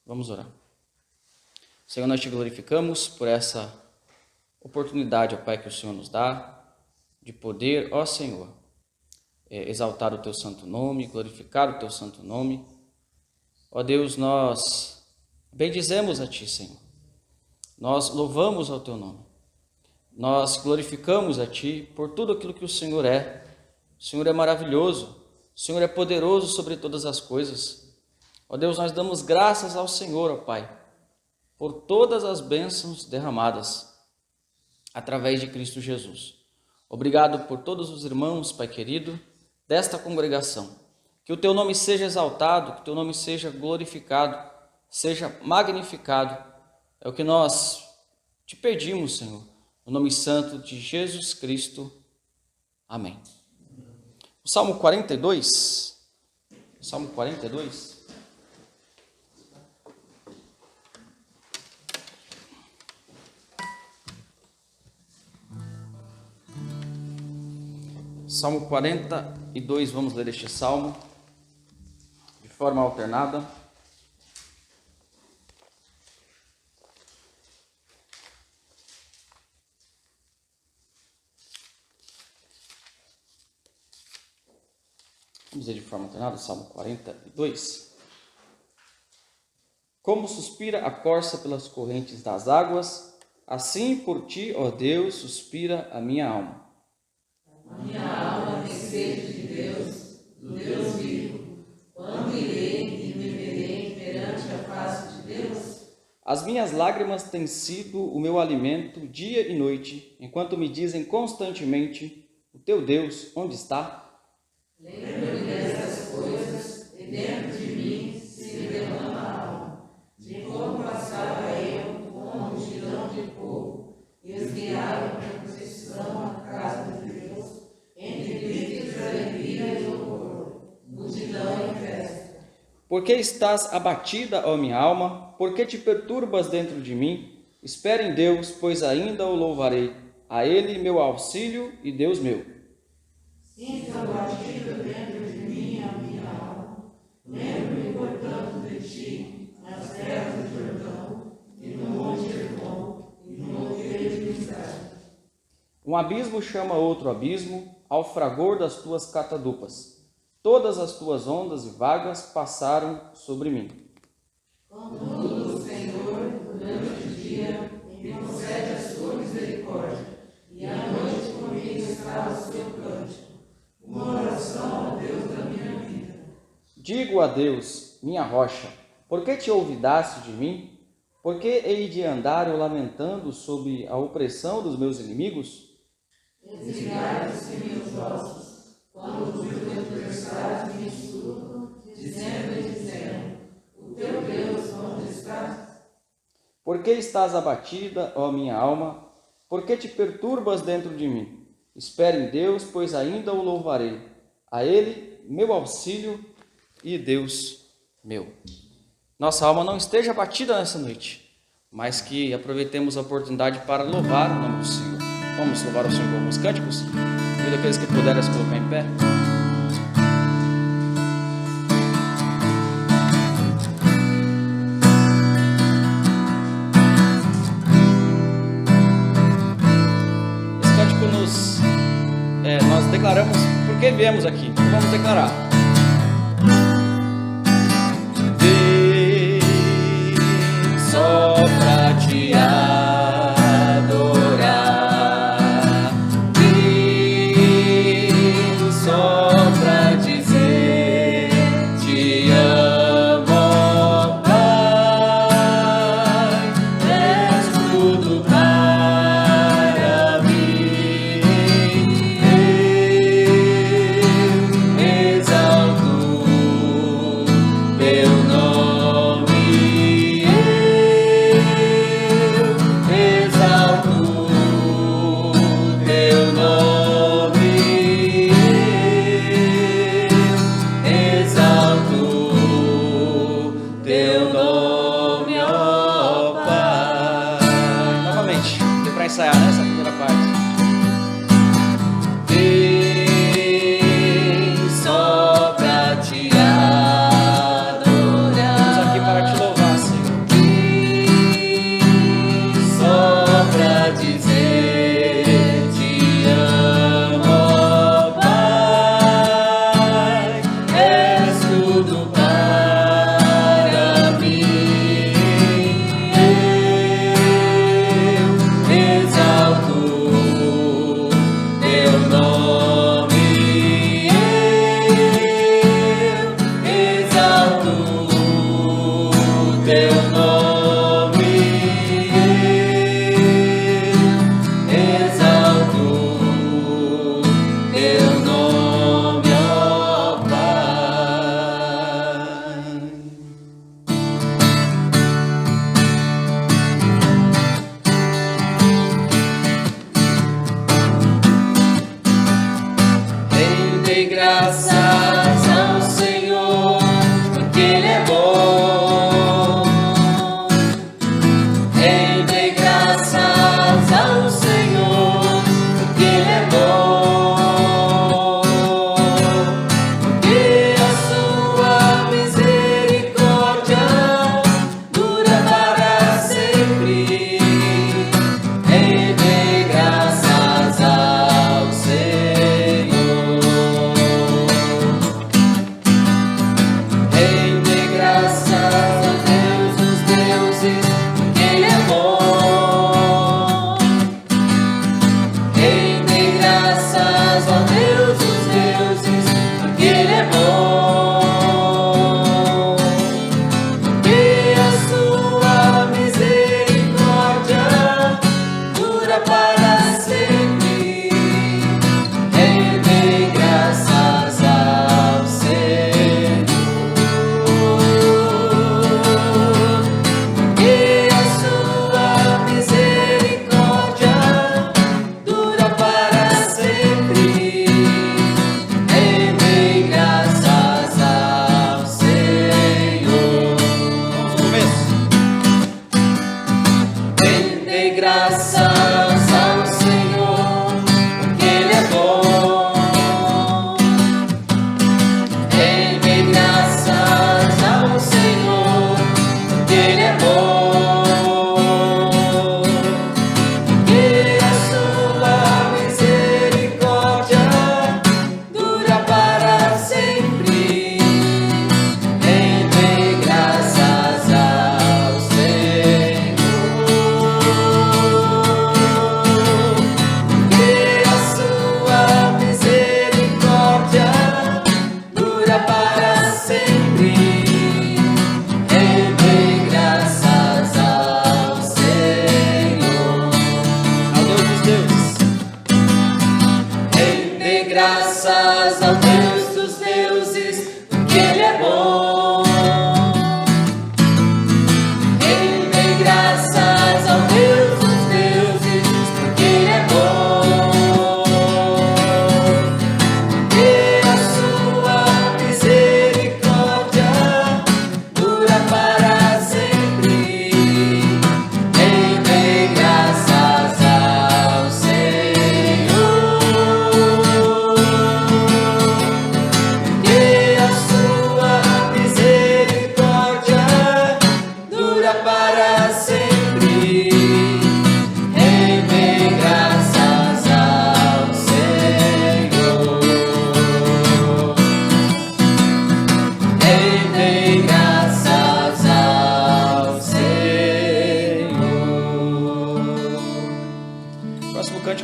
Vamos orar. Senhor, nós te glorificamos por essa oportunidade, ó Pai, que o Senhor nos dá, de poder, ó Senhor, exaltar o Teu santo nome, glorificar o Teu santo nome. Ó Deus, nós bendizemos a Ti, Senhor. Nós louvamos ao Teu nome. Nós glorificamos a Ti por tudo aquilo que o Senhor é. O Senhor é maravilhoso, o Senhor é poderoso sobre todas as coisas. Ó Deus, nós damos graças ao Senhor, ó Pai, por todas as bênçãos derramadas através de Cristo Jesus. Obrigado por todos os irmãos, Pai querido, desta congregação. Que o Teu nome seja exaltado, que o Teu nome seja glorificado, seja magnificado. É o que nós te pedimos, Senhor, no nome santo de Jesus Cristo. Amém. O Salmo 42. Salmo 42. Salmo 42, vamos ler este salmo de forma alternada. Vamos ler de forma alternada, Salmo 42. Como suspira a corça pelas correntes das águas, assim por Ti, ó Deus, suspira a minha alma. A minha alma tem sede de Deus, do Deus vivo. Quando irei e me verei perante a face de Deus? As minhas lágrimas têm sido o meu alimento dia e noite, enquanto me dizem constantemente: o teu Deus, onde está? Lembro-me dessas coisas, e dentro de mim se me derrama a alma, de como passava eu com uma multidão de povo, e os guiavam na procissão à casa de Deus, entre gritos de alegria e louvor, multidão e festa. Por que estás abatida, ó minha alma? Por que te perturbas dentro de mim? Espera em Deus, pois ainda o louvarei. A Ele meu auxílio e Deus meu. Sinto abatida dentro de mim a minha alma. Lembro-me, portanto, de Ti, nas terras do Jordão, e no monte Hermon, e no monte de Mizar. Um abismo chama outro abismo, ao fragor das tuas catadupas. Todas as tuas ondas e vagas passaram sobre mim. Contudo, o Senhor, durante o dia, me concede a sua misericórdia, e à noite comigo está o seu cântico, uma oração ao Deus da minha vida. Digo a Deus, minha rocha, por que te olvidaste de mim? Por que hei de andar eu lamentando sob a opressão dos meus inimigos? Desligaram-se meus ossos, quando os meus adversários me insultam, dizendo, o teu Deus onde está? Por que estás abatida, ó minha alma? Por que te perturbas dentro de mim? Espere em Deus, pois ainda o louvarei. A Ele, meu auxílio e Deus meu. Nossa alma não esteja abatida nessa noite, mas que aproveitemos a oportunidade para louvar o nome do Senhor. Vamos louvar o Senhor com alguns cânticos? Convido aqueles que puderem se colocar em pé. Esse cântico nós declaramos por que viemos aqui. Vamos declarar. Vem só pra te adorar. Vem só pra dizer te amo, ó Pai. És tudo para mim. Eu exalto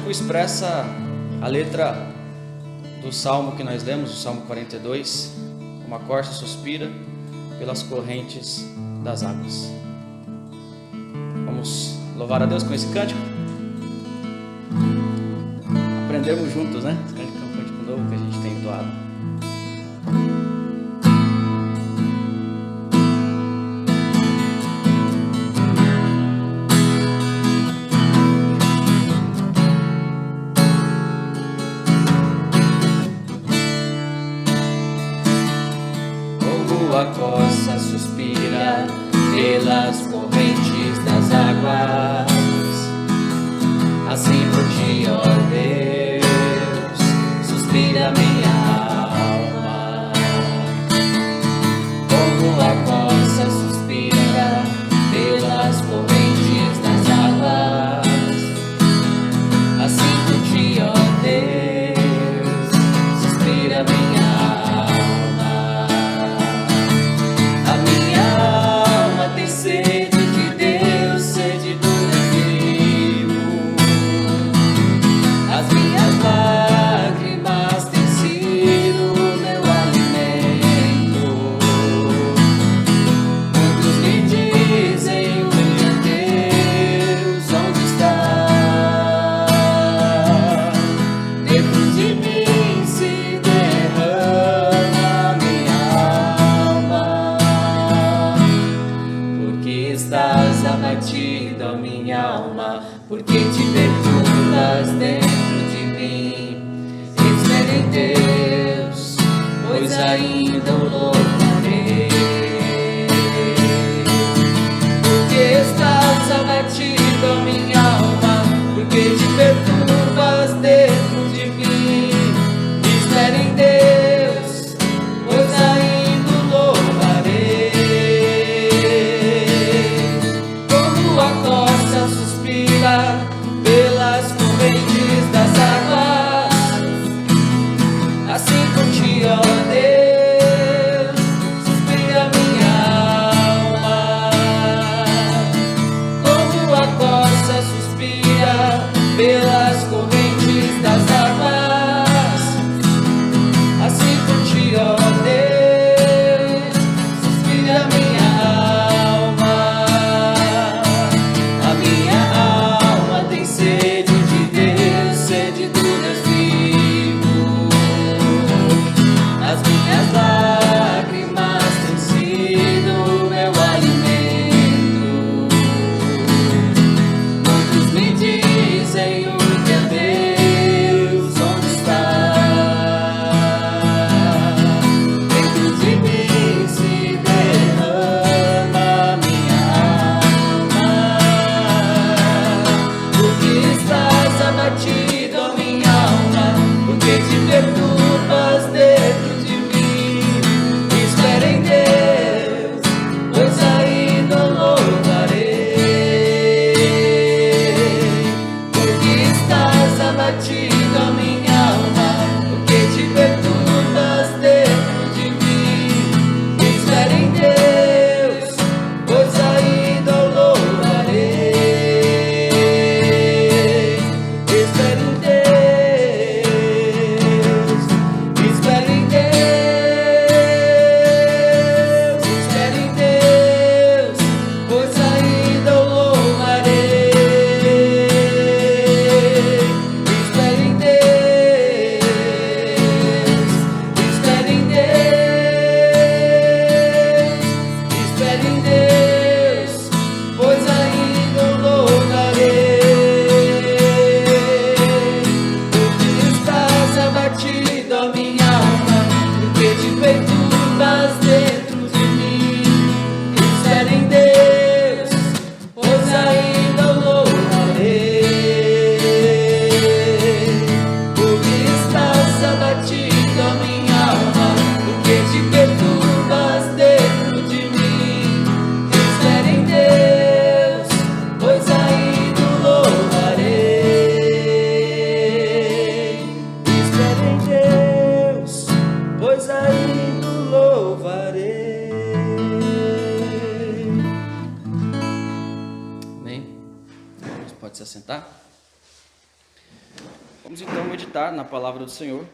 cântico expressa a letra do salmo que nós lemos, o Salmo 42, como a corça suspira pelas correntes das águas. Vamos louvar a Deus com esse cântico? Aprendermos juntos, né? Esse cântico é um cântico novo que a gente tem entoado. A corça suspira pelas correntes das águas, assim por ti, ó Deus, suspira minha alma. Como a corça suspira pelas correntes das águas, assim por ti, ó Deus, suspira minha alma. Sede de Deus, sede do vivo. As minhas lágrimas têm sido meu alimento. Muitos me dizem, meu Deus, onde está? Dentro de mim se derrama minha alma. Estás abatido, ó minha alma, porque te perturbas dentro de mim. Espere em Deus, pois ainda o louvarei. Porque estás abatido, ó minha alma, porque te perturbas dentro de mim. Espere em Deus, pois ainda o louvarei. Pelas correntes das águas, assim por ti, ó Deus, suspira minha alma. Como a corça suspira pelas correntes das águas, assim por ti, ó Deus, suspira minha alma. A minha alma tem sede de Deus, sede do Deus vivo. As minhas lágrimas têm sido meu alimento. Muitos me dizem, o que é Deus, onde está? Dentro de mim se derrama minha alma. Porque estás abatido, ó minha alma, porque te perturbas dentro de mim. Espera em Deus, pois ainda o louvarei. Porque estás abatido, ó minha alma, porque te perturbas dentro de mim. Espera em Deus, pois ainda o louvarei. Espere em Deus, espere em Deus, espere em Deus, pois ainda o louvarei. Espere em Deus, espere em Deus, espere em Deus, pois ainda o louvarei. Porque estás abatido, ó minha alma, porque te perturbas dentro de mim. Espere em Deus, pois ainda o louvarei. Porque estás abatido, ó minha alma, porque te perturbas dentro de mim. Espere em Deus, pois ainda o louvarei. Espere em Deus, pois ainda o louvarei. Amém? Você pode se assentar. Vamos então meditar na palavra do Senhor.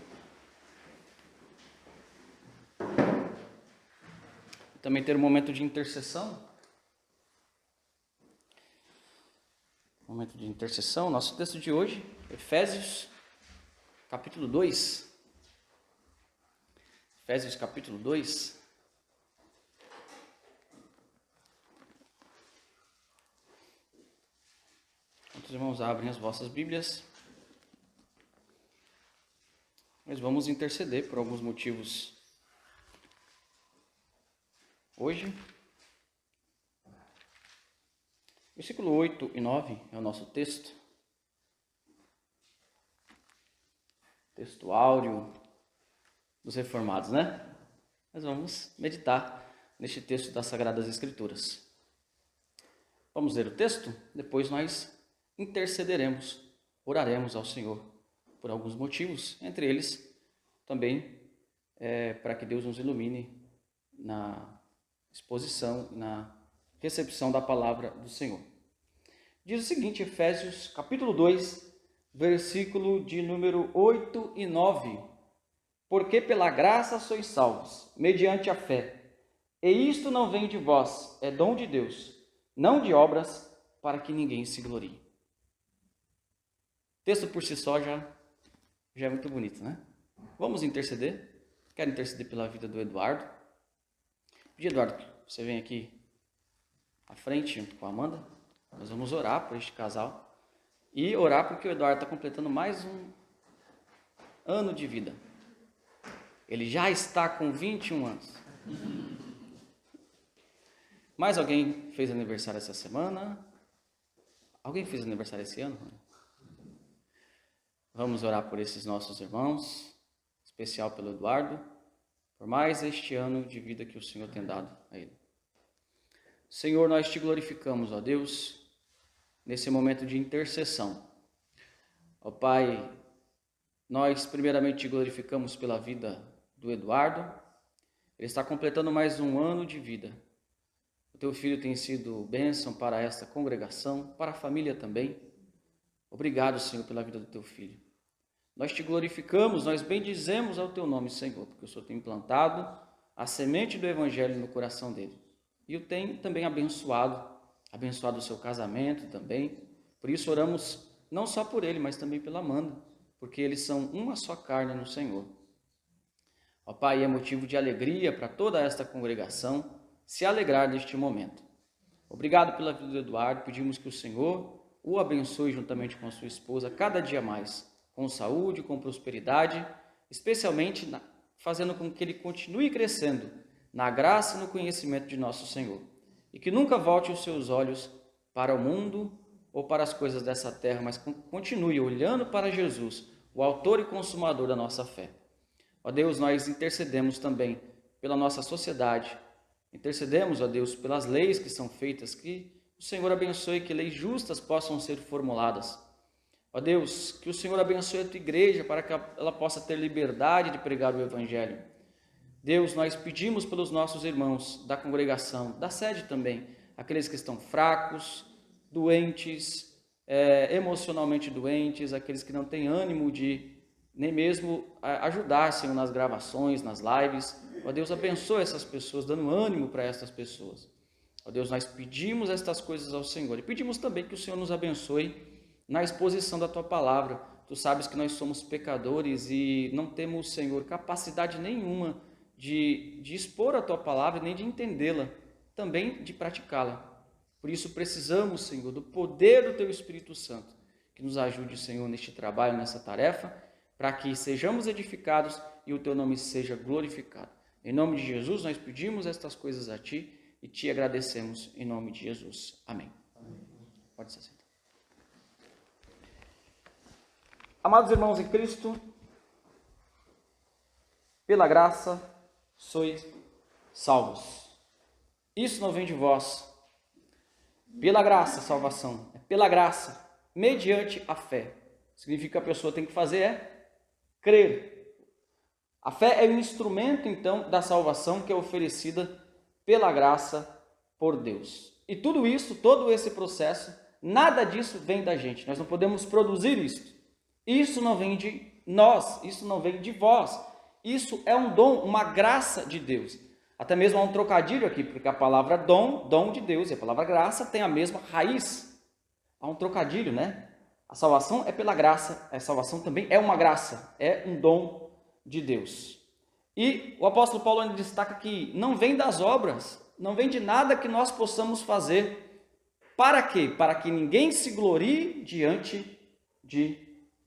Também ter um momento de intercessão. Momento de intercessão. Nosso texto de hoje, Efésios, capítulo 2. Efésios, capítulo 2. Quantos irmãos abrem as vossas Bíblias? Nós vamos interceder por alguns motivos hoje. Versículo 8 e 9 é o nosso texto. Texto áureo dos reformados, né? Nós vamos meditar neste texto das Sagradas Escrituras. Vamos ler o texto? Depois nós intercederemos, oraremos ao Senhor por alguns motivos, entre eles também para que Deus nos ilumine na exposição, na recepção da palavra do Senhor. Diz o seguinte, Efésios capítulo 2, versículo de número 8 e 9. Porque pela graça sois salvos, mediante a fé. E isto não vem de vós, é dom de Deus, não de obras, para que ninguém se glorie. O texto por si só já é muito bonito, né? Vamos interceder. Quero interceder pela vida do Eduardo. Pedir, Eduardo, que você venha aqui à frente junto com a Amanda. Nós vamos orar por este casal. E orar porque o Eduardo está completando mais um ano de vida. Ele já está com 21 anos. Mais alguém fez aniversário essa semana? Alguém fez aniversário esse ano? Vamos orar por esses nossos irmãos, em especial pelo Eduardo, por mais este ano de vida que o Senhor tem dado a ele. Senhor, nós te glorificamos, ó Deus, nesse momento de intercessão. Ó Pai, nós primeiramente te glorificamos pela vida do Eduardo. Ele está completando mais um ano de vida. O teu filho tem sido bênção para esta congregação, para a família também. Obrigado, Senhor, pela vida do teu filho. Nós te glorificamos, nós bendizemos ao teu nome, Senhor, porque o Senhor tem implantado a semente do Evangelho no coração dele. E o tem também abençoado o seu casamento também. Por isso oramos não só por ele, mas também pela Amanda, porque eles são uma só carne no Senhor. Ó Pai, é motivo de alegria para toda esta congregação se alegrar neste momento. Obrigado pela vida do Eduardo, pedimos que o Senhor o abençoe juntamente com a sua esposa cada dia mais, com saúde, com prosperidade, especialmente fazendo com que ele continue crescendo na graça e no conhecimento de nosso Senhor. E que nunca volte os seus olhos para o mundo ou para as coisas dessa terra, mas continue olhando para Jesus, o autor e consumador da nossa fé. Ó Deus, nós intercedemos também pela nossa sociedade, intercedemos, ó Deus, pelas leis que são feitas, que o Senhor abençoe, que leis justas possam ser formuladas. Ó Deus, que o Senhor abençoe a tua igreja para que ela possa ter liberdade de pregar o Evangelho. Deus, nós pedimos pelos nossos irmãos da congregação, da sede também, aqueles que estão fracos, doentes, emocionalmente doentes, aqueles que não têm ânimo de nem mesmo ajudar, Senhor, nas gravações, nas lives. Ó Deus, abençoe essas pessoas, dando ânimo para essas pessoas. Ó Deus, nós pedimos estas coisas ao Senhor e pedimos também que o Senhor nos abençoe na exposição da tua palavra. Tu sabes que nós somos pecadores e não temos, Senhor, capacidade nenhuma de expor a tua palavra, nem de entendê-la, também de praticá-la. Por isso precisamos, Senhor, do poder do teu Espírito Santo, que nos ajude, Senhor, neste trabalho, nessa tarefa, para que sejamos edificados e o teu nome seja glorificado. Em nome de Jesus, nós pedimos estas coisas a ti e te agradecemos em nome de Jesus. Amém. Pode se sentar. Amados irmãos em Cristo, pela graça sois salvos. Isso não vem de vós. Pela graça, salvação. É pela graça, mediante a fé. Significa que a pessoa tem que fazer crer. A fé é o instrumento, então, da salvação que é oferecida pela graça por Deus. E tudo isso, todo esse processo, nada disso vem da gente. Nós não podemos produzir isso. Isso não vem de nós, isso não vem de vós. Isso é um dom, uma graça de Deus. Até mesmo há um trocadilho aqui, porque a palavra dom, dom de Deus, e a palavra graça tem a mesma raiz. Há um trocadilho, né? A salvação é pela graça, a salvação também é uma graça, é um dom de Deus. E o apóstolo Paulo ainda destaca que não vem das obras, não vem de nada que nós possamos fazer. Para quê? Para que ninguém se glorie diante de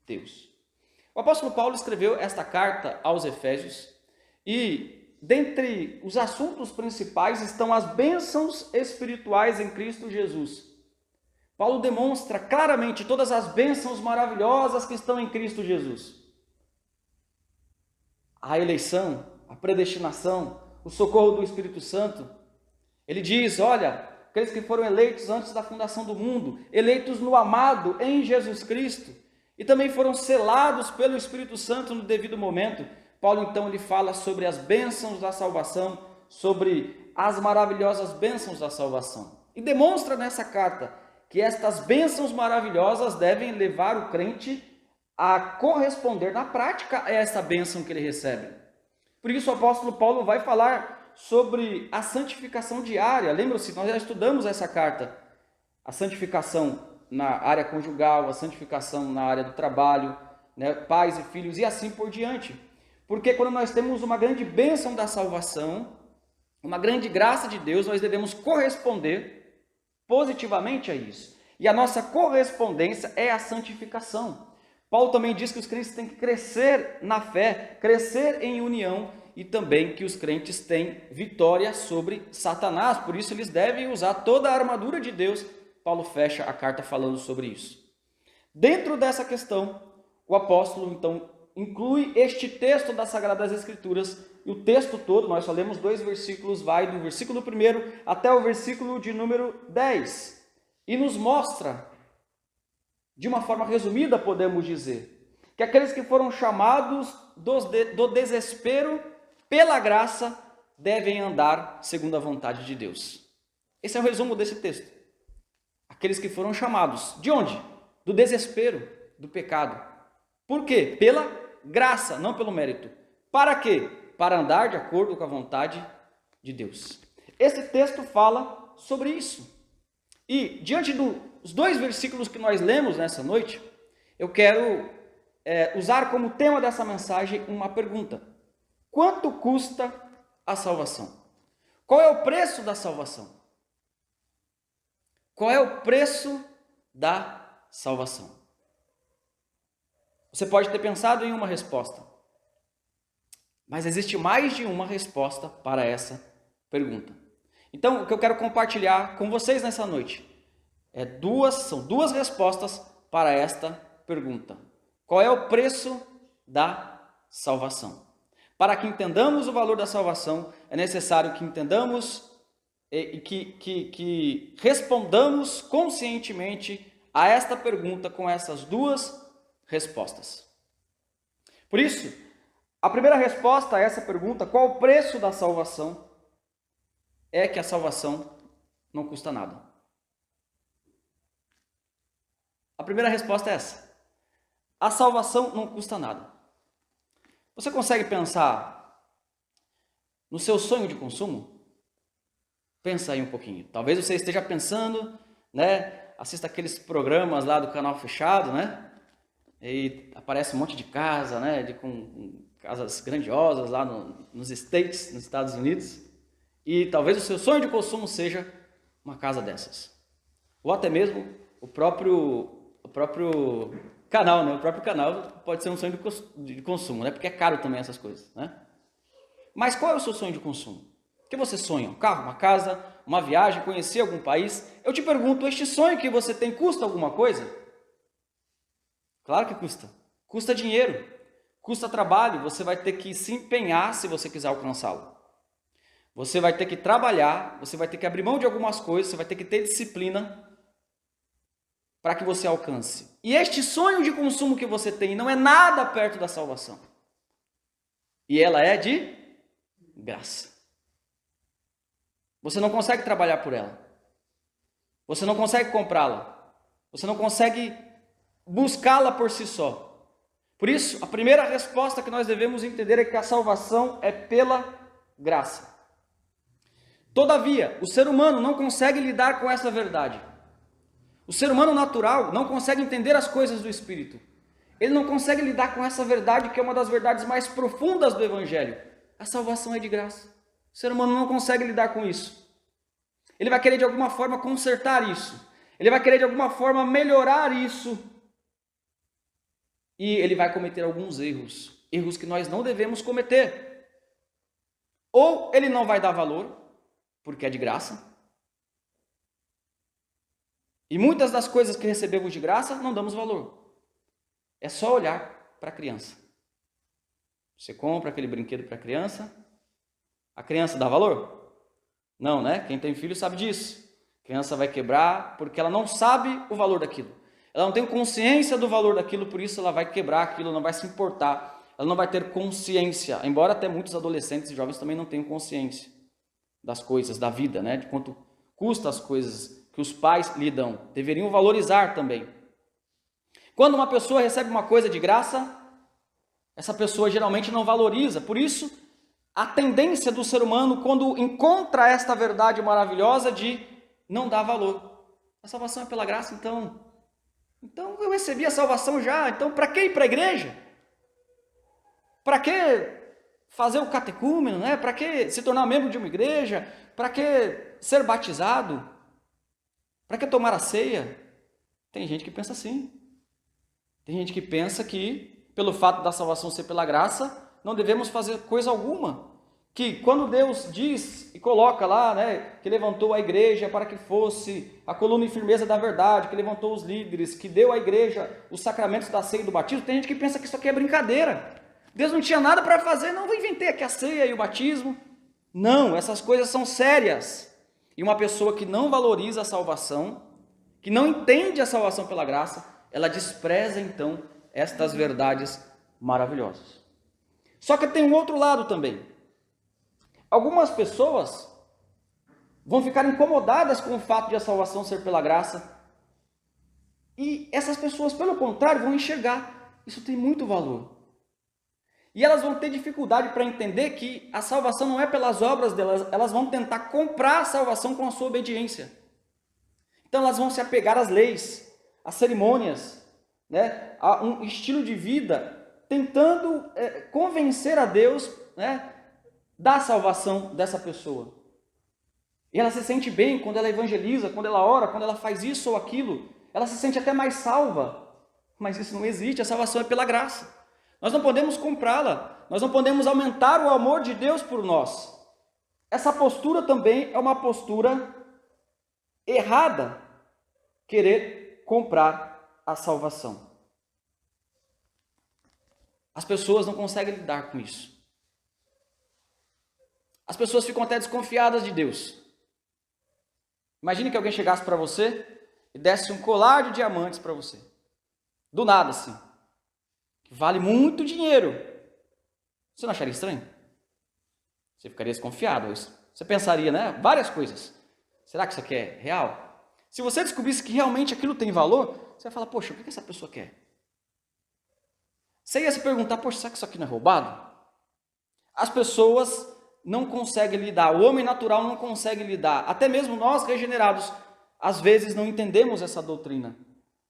Deus. O apóstolo Paulo escreveu esta carta aos Efésios e dentre os assuntos principais estão as bênçãos espirituais em Cristo Jesus. Paulo demonstra claramente todas as bênçãos maravilhosas que estão em Cristo Jesus. A eleição, a predestinação, o socorro do Espírito Santo. Ele diz, olha, aqueles que foram eleitos antes da fundação do mundo, eleitos no amado em Jesus Cristo, e também foram selados pelo Espírito Santo no devido momento. Paulo então ele fala sobre as bênçãos da salvação, sobre as maravilhosas bênçãos da salvação. E demonstra nessa carta que estas bênçãos maravilhosas devem levar o crente a corresponder na prática a essa bênção que ele recebe. Por isso o apóstolo Paulo vai falar sobre a santificação diária. Lembra-se, nós já estudamos essa carta. A santificação na área conjugal, a santificação na área do trabalho, né, pais e filhos e assim por diante. Porque quando nós temos uma grande bênção da salvação, uma grande graça de Deus, nós devemos corresponder positivamente a isso. E a nossa correspondência é a santificação. Paulo também diz que os crentes têm que crescer na fé, crescer em união e também que os crentes têm vitória sobre Satanás. Por isso eles devem usar toda a armadura de Deus. Paulo fecha a carta falando sobre isso. Dentro dessa questão, o apóstolo então inclui este texto das Sagradas Escrituras, e o texto todo, nós só lemos 2 versículos, vai do versículo 1 até o versículo de número 10, e nos mostra, de uma forma resumida, podemos dizer, que aqueles que foram chamados do desespero pela graça devem andar segundo a vontade de Deus. Esse é o resumo desse texto. Aqueles que foram chamados, de onde? Do desespero, do pecado. Por quê? Pela graça, não pelo mérito. Para quê? Para andar de acordo com a vontade de Deus. Esse texto fala sobre isso. E, diante dos 2 versículos que nós lemos nessa noite, eu quero usar como tema dessa mensagem uma pergunta. Quanto custa a salvação? Qual é o preço da salvação? Qual é o preço da salvação? Você pode ter pensado em uma resposta, mas existe mais de uma resposta para essa pergunta. Então, o que eu quero compartilhar com vocês nessa noite são duas respostas para esta pergunta. Qual é o preço da salvação? Para que entendamos o valor da salvação, é necessário que entendamos e que respondamos conscientemente a esta pergunta com essas 2 respostas. Por isso, a primeira resposta a essa pergunta, qual o preço da salvação, é que a salvação não custa nada. A primeira resposta é essa. A salvação não custa nada. Você consegue pensar no seu sonho de consumo? Pensa aí um pouquinho. Talvez você esteja pensando, né? Assista aqueles programas lá do canal fechado, né? E aparece um monte de casa, né? Com casas grandiosas lá nos States, nos Estados Unidos. E talvez o seu sonho de consumo seja uma casa dessas. Ou até mesmo o próprio canal, né? O próprio canal pode ser um sonho de consumo, né? Porque é caro também essas coisas, né? Mas qual é o seu sonho de consumo? O que você sonha? Um carro, uma casa, uma viagem, conhecer algum país? Eu te pergunto, este sonho que você tem custa alguma coisa? Claro que custa. Custa dinheiro, custa trabalho, você vai ter que se empenhar se você quiser alcançá-lo. Você vai ter que trabalhar, você vai ter que abrir mão de algumas coisas, você vai ter que ter disciplina para que você alcance. E este sonho de consumo que você tem não é nada perto da salvação. E ela é de graça. Você não consegue trabalhar por ela. Você não consegue comprá-la. Você não consegue buscá-la por si só. Por isso, a primeira resposta que nós devemos entender é que a salvação é pela graça. Todavia, o ser humano não consegue lidar com essa verdade. O ser humano natural não consegue entender as coisas do Espírito. Ele não consegue lidar com essa verdade que é uma das verdades mais profundas do Evangelho. A salvação é de graça. O ser humano não consegue lidar com isso. Ele vai querer de alguma forma consertar isso. Ele vai querer de alguma forma melhorar isso. E ele vai cometer alguns erros. Erros que nós não devemos cometer. Ou ele não vai dar valor, porque é de graça. E muitas das coisas que recebemos de graça não damos valor. É só olhar para a criança. Você compra aquele brinquedo para a criança dá valor? Não, né? Quem tem filho sabe disso. A criança vai quebrar porque ela não sabe o valor daquilo. Ela não tem consciência do valor daquilo, por isso ela vai quebrar aquilo, não vai se importar. Ela não vai ter consciência, embora até muitos adolescentes e jovens também não tenham consciência das coisas, da vida, né? De quanto custa as coisas que os pais lhe dão. Deveriam valorizar também. Quando uma pessoa recebe uma coisa de graça, essa pessoa geralmente não valoriza. Por isso, a tendência do ser humano, quando encontra esta verdade maravilhosa de não dar valor. A salvação é pela graça, então eu recebi a salvação já, então para que ir para a igreja? Para que fazer o catecúmeno, né? Para que se tornar membro de uma igreja? Para que ser batizado? Para que tomar a ceia? Tem gente que pensa assim. Tem gente que pensa que, pelo fato da salvação ser pela graça, não devemos fazer coisa alguma. Que quando Deus diz e coloca lá, né, que levantou a igreja para que fosse a coluna e firmeza da verdade, que levantou os líderes, que deu à igreja os sacramentos da ceia e do batismo, tem gente que pensa que isso aqui é brincadeira. Deus não tinha nada para fazer, não, vou inventar aqui a ceia e o batismo. Não, essas coisas são sérias. E uma pessoa que não valoriza a salvação, que não entende a salvação pela graça, ela despreza então estas verdades maravilhosas. Só que tem um outro lado também. Algumas pessoas vão ficar incomodadas com o fato de a salvação ser pela graça. E essas pessoas, pelo contrário, vão enxergar. Isso tem muito valor. E elas vão ter dificuldade para entender que a salvação não é pelas obras delas. Elas vão tentar comprar a salvação com a sua obediência. Então elas vão se apegar às leis, às cerimônias, né, a um estilo de vida, tentando convencer a Deus, né, da salvação dessa pessoa. E ela se sente bem quando ela evangeliza, quando ela ora, quando ela faz isso ou aquilo. Ela se sente até mais salva. Mas isso não existe, a salvação é pela graça. Nós não podemos comprá-la, nós não podemos aumentar o amor de Deus por nós. Essa postura também é uma postura errada, querer comprar a salvação. As pessoas não conseguem lidar com isso. As pessoas ficam até desconfiadas de Deus. Imagine que alguém chegasse para você e desse um colar de diamantes para você. Do nada, assim. Que vale muito dinheiro. Você não acharia estranho? Você ficaria desconfiado. Você pensaria, né? Várias coisas. Será que isso aqui é real? Se você descobrisse que realmente aquilo tem valor, você vai falar, poxa, o que essa pessoa quer? Você ia se perguntar, poxa, será que isso aqui não é roubado? As pessoas não conseguem lidar, o homem natural não consegue lidar, até mesmo nós regenerados, às vezes não entendemos essa doutrina,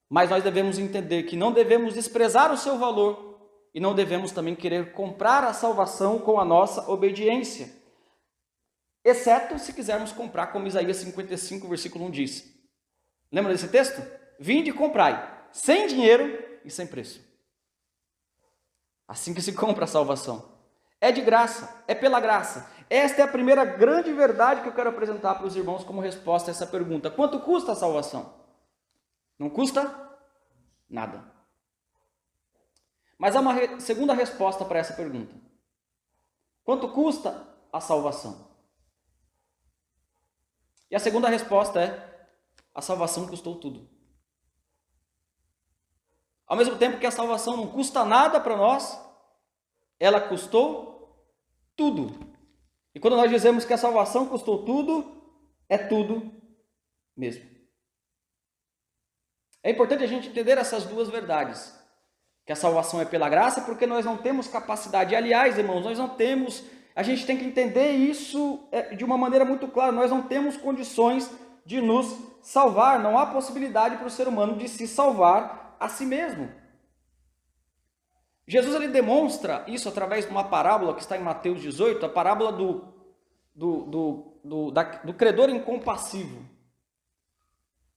mas nós devemos entender que não devemos desprezar o seu valor e não devemos também querer comprar a salvação com a nossa obediência, exceto se quisermos comprar como Isaías 55, versículo 1 diz. Lembra desse texto? Vinde e comprai, sem dinheiro e sem preço. Assim que se compra a salvação. É de graça, é pela graça. Esta é a primeira grande verdade que eu quero apresentar para os irmãos como resposta a essa pergunta. Quanto custa a salvação? Não custa nada. Mas há uma segunda resposta para essa pergunta. Quanto custa a salvação? E a segunda resposta é: a salvação custou tudo. Ao mesmo tempo que a salvação não custa nada para nós, ela custou tudo. E quando nós dizemos que a salvação custou tudo, é tudo mesmo. É importante a gente entender essas duas verdades. que a salvação é pela graça, porque nós não temos capacidade. Aliás, irmãos, nós não temos, a gente tem que entender isso de uma maneira muito clara, nós não temos condições de nos salvar, não há possibilidade para o ser humano de se salvar a si mesmo. Jesus ele demonstra isso através de uma parábola que está em Mateus 18, a parábola do credor incompassivo,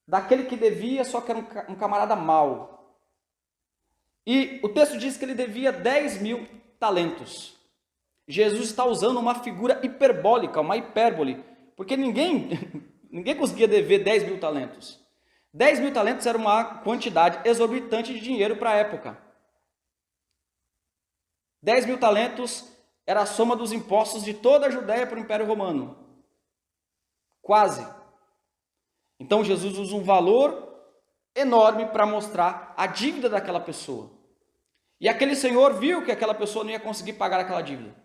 daquele que devia, só que era um camarada mau. E o texto diz que ele devia 10.000 talentos. Jesus está usando uma figura hiperbólica, uma hipérbole, porque ninguém conseguia dever 10.000 talentos. 10.000 talentos era uma quantidade exorbitante de dinheiro para a época. 10.000 talentos era a soma dos impostos de toda a Judéia para o Império Romano. Quase. Então Jesus usa um valor enorme para mostrar a dívida daquela pessoa. E aquele senhor viu que aquela pessoa não ia conseguir pagar aquela dívida.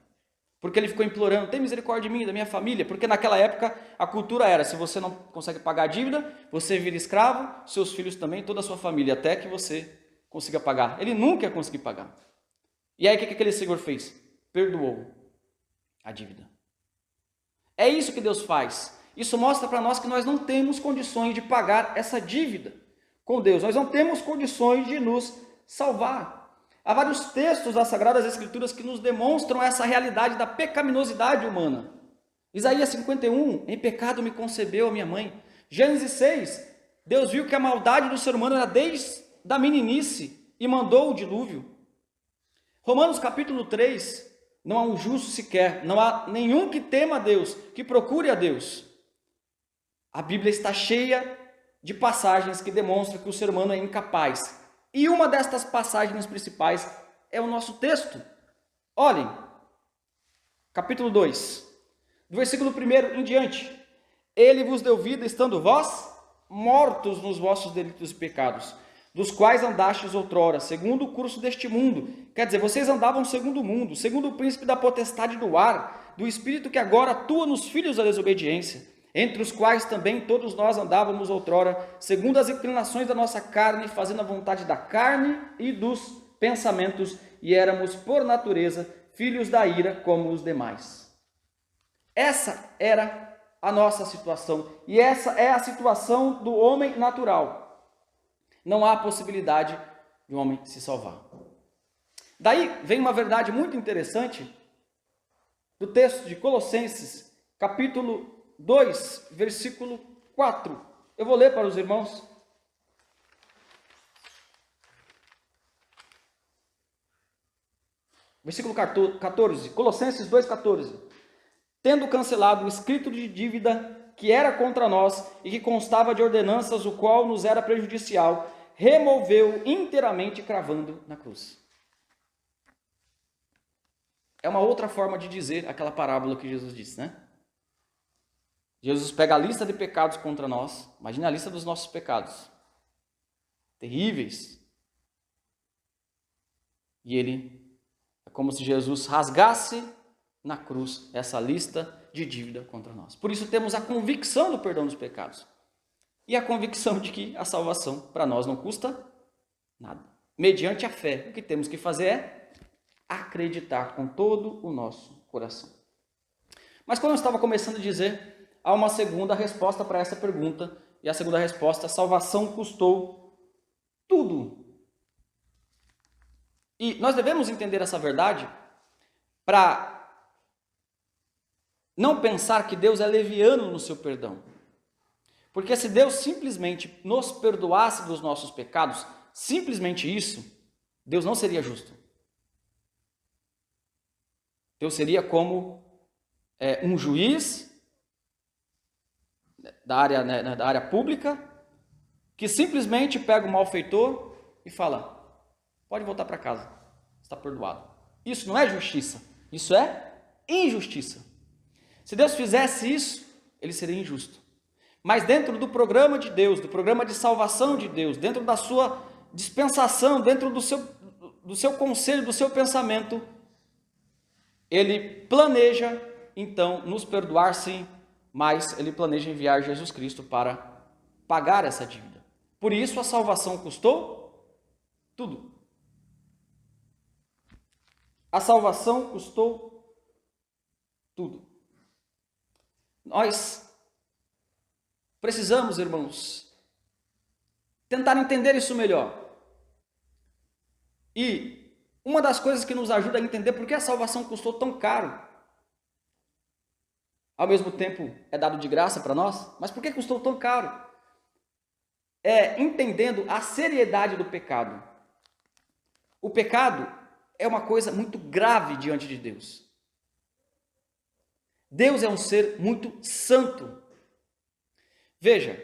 Porque ele ficou implorando, tem misericórdia de mim, da minha família. Porque naquela época a cultura era, se você não consegue pagar a dívida, você vira escravo, seus filhos também, toda a sua família, até que você consiga pagar. Ele nunca ia conseguir pagar. E aí o que aquele senhor fez? Perdoou a dívida. É isso que Deus faz. Isso mostra para nós que nós não temos condições de pagar essa dívida com Deus. Nós não temos condições de nos salvar. Há vários textos das Sagradas Escrituras que nos demonstram essa realidade da pecaminosidade humana. Isaías 51, em pecado me concebeu a minha mãe. Gênesis 6, Deus viu que a maldade do ser humano era desde a meninice e mandou o dilúvio. Romanos capítulo 3, não há um justo sequer, não há nenhum que tema a Deus, que procure a Deus. A Bíblia está cheia de passagens que demonstram que o ser humano é incapaz. E uma destas passagens principais é o nosso texto. Olhem, capítulo 2, do versículo 1 em diante. Ele vos deu vida, estando vós mortos nos vossos delitos e pecados, dos quais andastes outrora, segundo o curso deste mundo. Quer dizer, vocês andavam segundo o mundo, segundo o príncipe da potestade do ar, do espírito que agora atua nos filhos da desobediência, entre os quais também todos nós andávamos outrora, segundo as inclinações da nossa carne, fazendo a vontade da carne e dos pensamentos, e éramos, por natureza, filhos da ira como os demais. Essa era a nossa situação, e essa é a situação do homem natural. Não há possibilidade de um homem se salvar. Daí vem uma verdade muito interessante do texto de Colossenses, capítulo 2, versículo 4. Eu vou ler para os irmãos. Versículo 14, Colossenses 2,14. Tendo cancelado o escrito de dívida que era contra nós e que constava de ordenanças, o qual nos era prejudicial, removeu inteiramente, cravando na cruz. É uma outra forma de dizer aquela parábola que Jesus disse, né? Jesus pega a lista de pecados contra nós, imagina a lista dos nossos pecados, terríveis, e é como se Jesus rasgasse na cruz essa lista de dívida contra nós. Por isso temos a convicção do perdão dos pecados, e a convicção de que a salvação para nós não custa nada. Mediante a fé, o que temos que fazer é acreditar com todo o nosso coração. Mas como eu estava começando a dizer, há uma segunda resposta para essa pergunta, e a segunda resposta: a salvação custou tudo. E nós devemos entender essa verdade para não pensar que Deus é leviano no seu perdão. Porque se Deus simplesmente nos perdoasse dos nossos pecados, simplesmente isso, Deus não seria justo. Deus seria como um juiz da área pública, que simplesmente pega o malfeitor e fala: pode voltar para casa, está perdoado. Isso não é justiça, isso é injustiça. Se Deus fizesse isso, ele seria injusto. Mas dentro do programa de Deus, do programa de salvação de Deus, dentro da sua dispensação, dentro do seu conselho, do seu pensamento, ele planeja então nos perdoar, sim, mas ele planeja enviar Jesus Cristo para pagar essa dívida. Por isso a salvação custou tudo. a salvação custou tudo. Nós precisamos, irmãos, tentar entender isso melhor. E uma das coisas que nos ajuda a entender por que a salvação custou tão caro, ao mesmo tempo é dado de graça para nós, mas por que custou tão caro? É entendendo a seriedade do pecado. O pecado é uma coisa muito grave diante de Deus. Deus é um ser muito santo. Veja,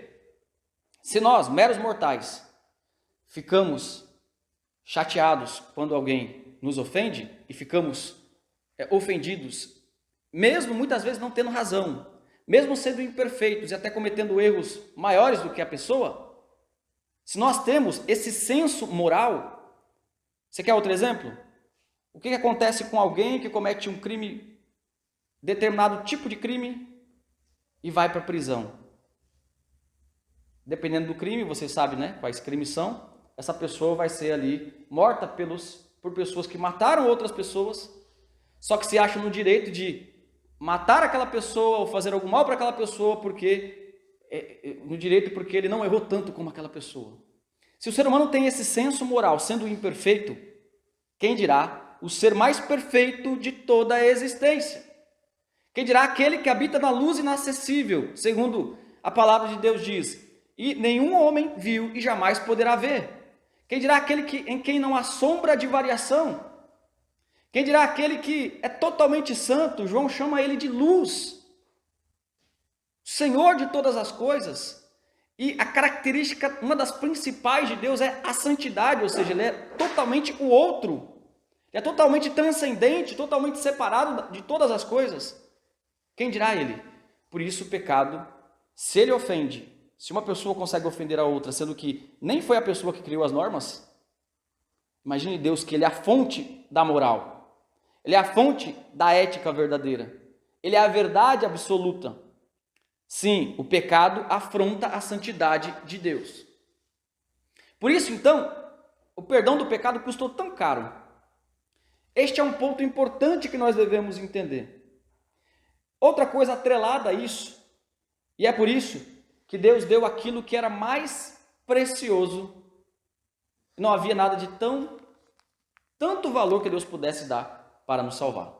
se nós, meros mortais, ficamos chateados quando alguém nos ofende e ficamos ofendidos, mesmo muitas vezes não tendo razão, mesmo sendo imperfeitos e até cometendo erros maiores do que a pessoa, se nós temos esse senso moral, você quer outro exemplo? O que acontece com alguém que comete um crime, determinado tipo de crime, e vai para a prisão? Dependendo do crime, você sabe, né, quais crimes são, essa pessoa vai ser ali morta por pessoas que mataram outras pessoas, só que se acham no direito de matar aquela pessoa ou fazer algum mal para aquela pessoa porque ele não errou tanto como aquela pessoa. Se o ser humano tem esse senso moral, sendo imperfeito, quem dirá o ser mais perfeito de toda a existência? Quem dirá aquele que habita na luz inacessível, segundo a palavra de Deus diz, e nenhum homem viu e jamais poderá ver? Quem dirá aquele em quem não há sombra de variação? Quem dirá aquele que é totalmente santo? João chama ele de luz, Senhor de todas as coisas. E a característica, uma das principais de Deus é a santidade, ou seja, ele é totalmente o outro. Ele é totalmente transcendente, totalmente separado de todas as coisas. Quem dirá ele? Por isso o pecado, se ele ofende, se uma pessoa consegue ofender a outra, sendo que nem foi a pessoa que criou as normas, imagine Deus que ele é a fonte da moral, ele é a fonte da ética verdadeira, ele é a verdade absoluta. Sim, o pecado afronta a santidade de Deus. Por isso, então, o perdão do pecado custou tão caro. Este é um ponto importante que nós devemos entender. Outra coisa atrelada a isso, e é por isso que Deus deu aquilo que era mais precioso. Não havia nada de tanto valor que Deus pudesse dar para nos salvar.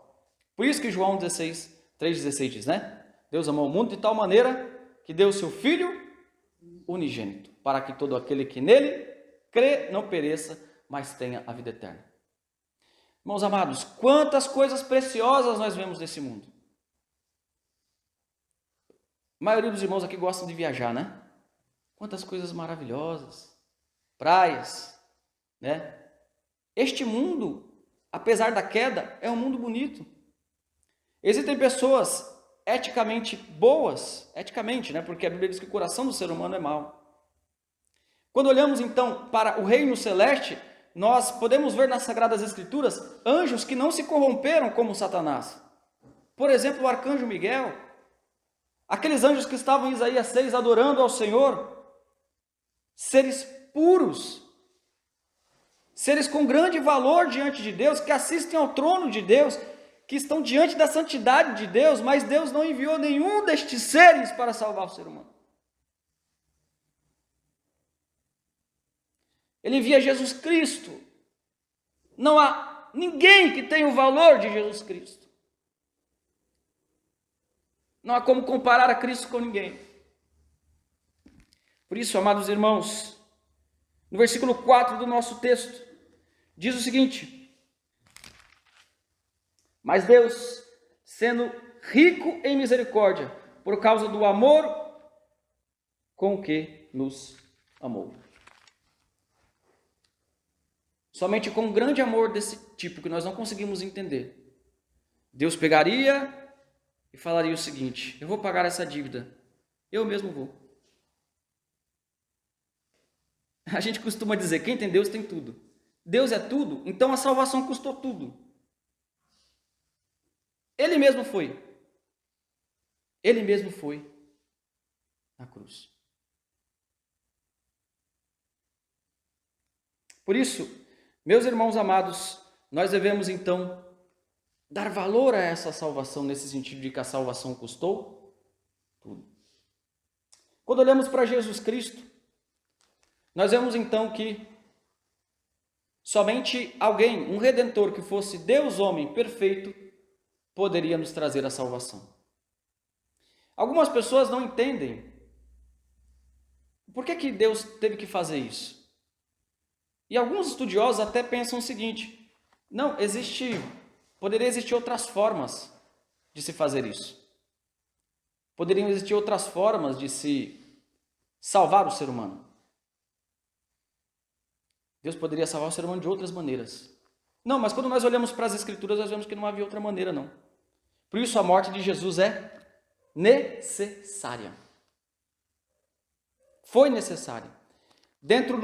Por isso que João 3,16 diz, né? Deus amou o mundo de tal maneira que deu o seu Filho unigênito, para que todo aquele que nele crê não pereça, mas tenha a vida eterna. Irmãos amados, quantas coisas preciosas nós vemos nesse mundo. A maioria dos irmãos aqui gostam de viajar, né? Quantas coisas maravilhosas, praias, né? Este mundo, apesar da queda, é um mundo bonito. Existem pessoas eticamente boas, eticamente, né? Porque a Bíblia diz que o coração do ser humano é mau. Quando olhamos então para o reino celeste, nós podemos ver nas Sagradas Escrituras anjos que não se corromperam como Satanás. Por exemplo, o arcanjo Miguel, aqueles anjos que estavam em Isaías 6 adorando ao Senhor, seres puros, seres com grande valor diante de Deus, que assistem ao trono de Deus, que estão diante da santidade de Deus, mas Deus não enviou nenhum destes seres para salvar o ser humano. Ele envia Jesus Cristo. Não há ninguém que tenha o valor de Jesus Cristo. Não há como comparar a Cristo com ninguém. Por isso, amados irmãos, no versículo 4 do nosso texto, diz o seguinte: mas Deus, sendo rico em misericórdia, por causa do amor com que nos amou. Somente com um grande amor desse tipo, que nós não conseguimos entender, Deus pegaria e falaria o seguinte: eu vou pagar essa dívida, eu mesmo vou. A gente costuma dizer, quem tem Deus tem tudo. Deus é tudo, então a salvação custou tudo. Ele mesmo foi. Ele mesmo foi na cruz. Por isso, meus irmãos amados, nós devemos então dar valor a essa salvação, nesse sentido de que a salvação custou tudo. Quando olhamos para Jesus Cristo, nós vemos então que somente alguém, um Redentor que fosse Deus homem perfeito, poderia nos trazer a salvação. Algumas pessoas não entendem por que Deus teve que fazer isso. E alguns estudiosos até pensam o seguinte: não, poderia existir outras formas de se fazer isso. Poderiam existir outras formas de se salvar o ser humano. Deus poderia salvar o ser humano de outras maneiras. Não, mas quando nós olhamos para as Escrituras, nós vemos que não havia outra maneira, não. Por isso a morte de Jesus é necessária. Foi necessária. Dentro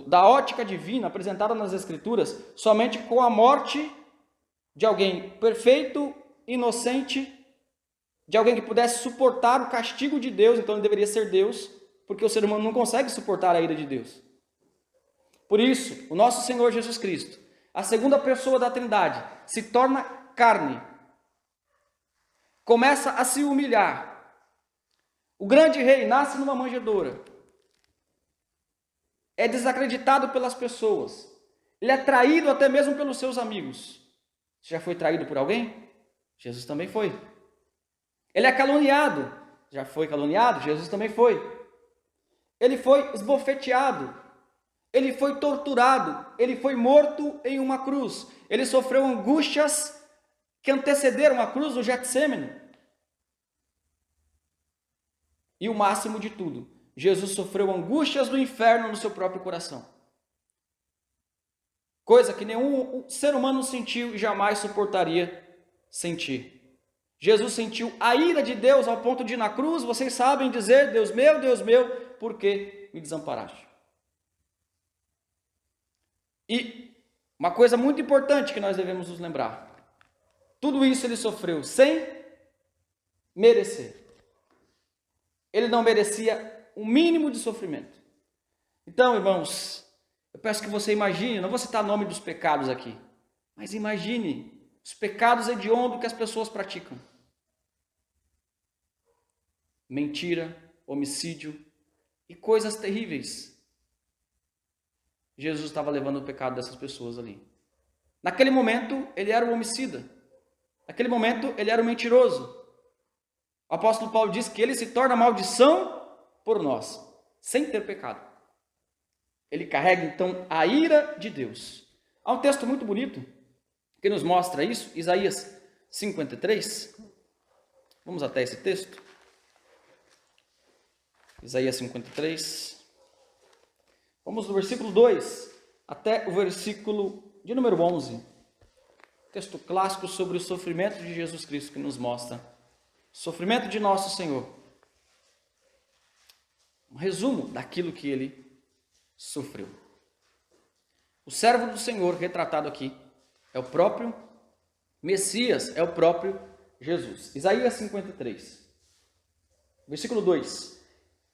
da ótica divina apresentada nas Escrituras, somente com a morte de alguém perfeito, inocente, de alguém que pudesse suportar o castigo de Deus, então ele deveria ser Deus, porque o ser humano não consegue suportar a ira de Deus. Por isso, o nosso Senhor Jesus Cristo, a segunda pessoa da Trindade, se torna carne, começa a se humilhar. O grande rei nasce numa manjedoura, é desacreditado pelas pessoas, ele é traído até mesmo pelos seus amigos. Você já foi traído por alguém? Jesus também foi. Ele é caluniado. Já foi caluniado? Jesus também foi. Ele foi esbofeteado. Ele foi torturado. Ele foi morto em uma cruz. Ele sofreu angústias que antecederam a cruz do Getsêmani. E o máximo de tudo, Jesus sofreu angústias do inferno no seu próprio coração. Coisa que nenhum ser humano sentiu e jamais suportaria sentir. Jesus sentiu a ira de Deus ao ponto de, na cruz, vocês sabem dizer: Deus meu, por que me desamparaste? E uma coisa muito importante que nós devemos nos lembrar: tudo isso ele sofreu sem merecer. Ele não merecia um mínimo de sofrimento. Então, irmãos, eu peço que você imagine, não vou citar o nome dos pecados aqui, mas imagine os pecados hediondos que as pessoas praticam. Mentira, homicídio e coisas terríveis. Jesus estava levando o pecado dessas pessoas ali. Naquele momento, ele era o homicida. Naquele momento, ele era o mentiroso. O apóstolo Paulo diz que ele se torna maldição por nós, sem ter pecado. Ele carrega, então, a ira de Deus. Há um texto muito bonito que nos mostra isso, Isaías 53. Vamos até esse texto. Isaías 53. Vamos do versículo 2 até o versículo de número 11. Texto clássico sobre o sofrimento de Jesus Cristo que nos mostra o sofrimento de nosso Senhor. Um resumo daquilo que ele sofreu. O servo do Senhor retratado aqui é o próprio Messias, é o próprio Jesus. Isaías 53, versículo 2.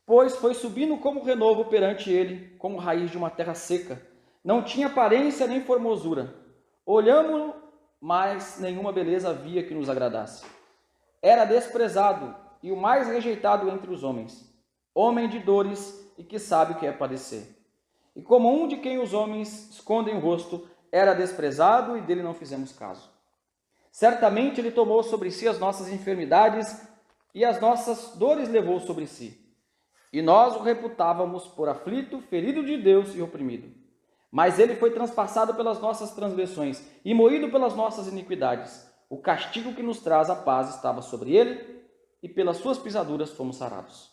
Pois foi subindo como renovo perante ele, como raiz de uma terra seca. Não tinha aparência nem formosura. Olhamo-lo, mas nenhuma beleza havia que nos agradasse. Era desprezado e o mais rejeitado entre os homens. Homem de dores e que sabe o que é padecer. E como um de quem os homens escondem o rosto, era desprezado e dele não fizemos caso. Certamente ele tomou sobre si as nossas enfermidades e as nossas dores levou sobre si. E nós o reputávamos por aflito, ferido de Deus e oprimido. Mas ele foi transpassado pelas nossas transgressões e moído pelas nossas iniquidades. O castigo que nos traz a paz estava sobre ele, e pelas suas pisaduras fomos sarados.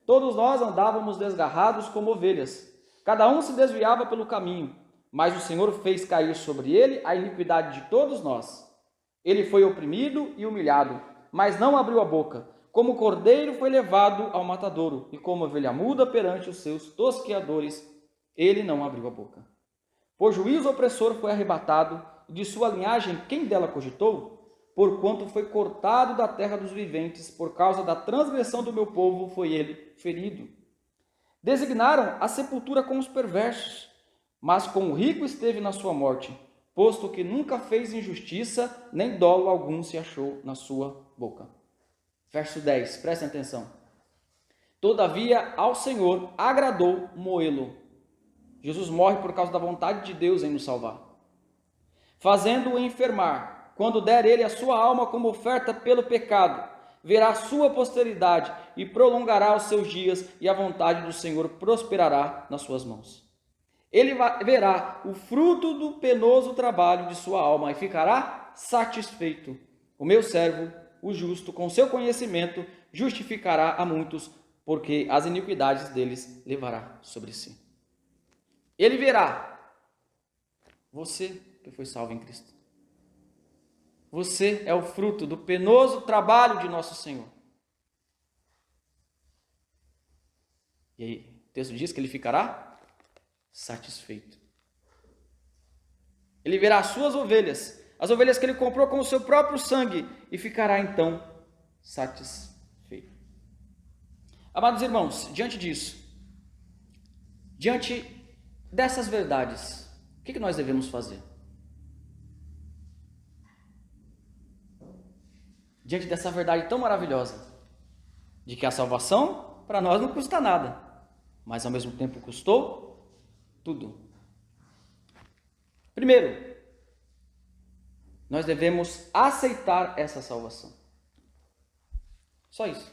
Todos nós andávamos desgarrados como ovelhas. Cada um se desviava pelo caminho, mas o Senhor fez cair sobre ele a iniquidade de todos nós. Ele foi oprimido e humilhado, mas não abriu a boca. Como cordeiro foi levado ao matadouro, e como ovelha muda perante os seus tosqueadores, ele não abriu a boca. Por juízo opressor foi arrebatado, e de sua linhagem quem dela cogitou? Porquanto foi cortado da terra dos viventes, por causa da transgressão do meu povo foi ele ferido. Designaram a sepultura com os perversos, mas com o rico esteve na sua morte, posto que nunca fez injustiça, nem dolo algum se achou na sua boca. Verso 10, prestem atenção. Todavia, ao Senhor agradou moê-lo. Jesus morre por causa da vontade de Deus em nos salvar. Fazendo-o enfermar, quando der ele a sua alma como oferta pelo pecado, verá a sua posteridade e prolongará os seus dias, e a vontade do Senhor prosperará nas suas mãos. Ele verá o fruto do penoso trabalho de sua alma e ficará satisfeito. O meu servo, o justo, com seu conhecimento, justificará a muitos, porque as iniquidades deles levará sobre si. Ele verá você que foi salvo em Cristo. Você é o fruto do penoso trabalho de nosso Senhor. E aí, o texto diz que ele ficará satisfeito. Ele verá as suas ovelhas, as ovelhas que ele comprou com o seu próprio sangue, e ficará então satisfeito. Amados irmãos, diante disso, diante dessas verdades, o que nós devemos fazer? Diante dessa verdade tão maravilhosa, de que a salvação para nós não custa nada, mas ao mesmo tempo custou tudo. Primeiro, nós devemos aceitar essa salvação. Só isso.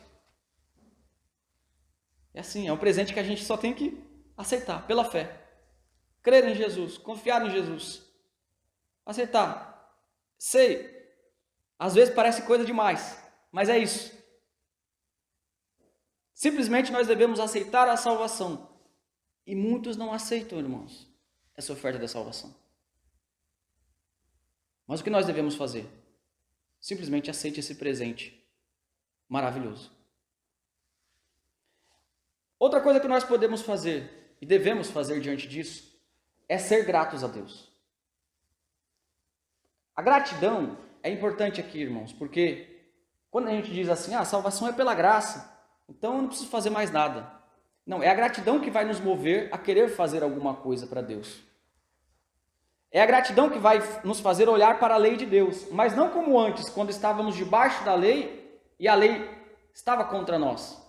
É assim, é um presente que a gente só tem que aceitar pela fé. Crer em Jesus, confiar em Jesus. Aceitar. Sei, às vezes parece coisa demais, mas é isso. Simplesmente nós devemos aceitar a salvação. E muitos não aceitam, irmãos, essa oferta da salvação. Mas o que nós devemos fazer? Simplesmente aceite esse presente maravilhoso. Outra coisa que nós podemos fazer e devemos fazer diante disso é ser gratos a Deus. A gratidão é importante aqui, irmãos, porque quando a gente diz assim, a salvação é pela graça, então eu não preciso fazer mais nada. Não, é a gratidão que vai nos mover a querer fazer alguma coisa para Deus. É a gratidão que vai nos fazer olhar para a lei de Deus, mas não como antes, quando estávamos debaixo da lei e a lei estava contra nós.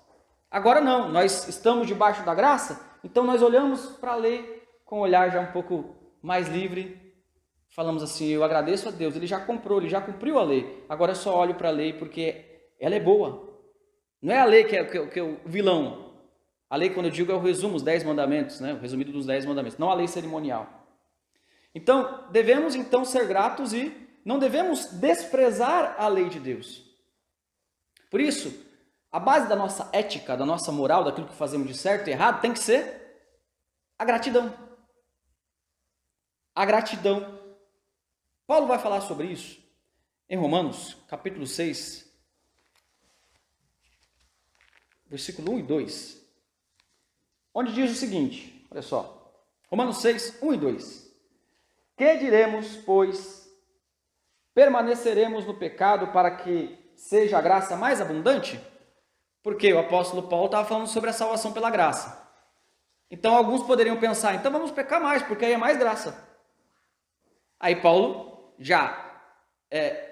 Agora não, nós estamos debaixo da graça, então nós olhamos para a lei com um olhar já um pouco mais livre. Falamos assim, eu agradeço a Deus, Ele já comprou, Ele já cumpriu a lei. Agora eu só olho para a lei porque ela é boa. Não é a lei que é o vilão. A lei, quando eu digo, é o resumo, os 10 mandamentos, né? O resumido dos 10 mandamentos, não a lei cerimonial. Então, devemos então ser gratos e não devemos desprezar a lei de Deus. Por isso, a base da nossa ética, da nossa moral, daquilo que fazemos de certo e errado, tem que ser a gratidão. A gratidão. Paulo vai falar sobre isso em Romanos, capítulo 6, versículo 1 e 2, onde diz o seguinte, olha só, Romanos 6, 1 e 2. Que diremos, pois, permaneceremos no pecado para que seja a graça mais abundante? Porque o apóstolo Paulo estava falando sobre a salvação pela graça. Então alguns poderiam pensar, então vamos pecar mais, porque aí é mais graça. Aí Paulo, já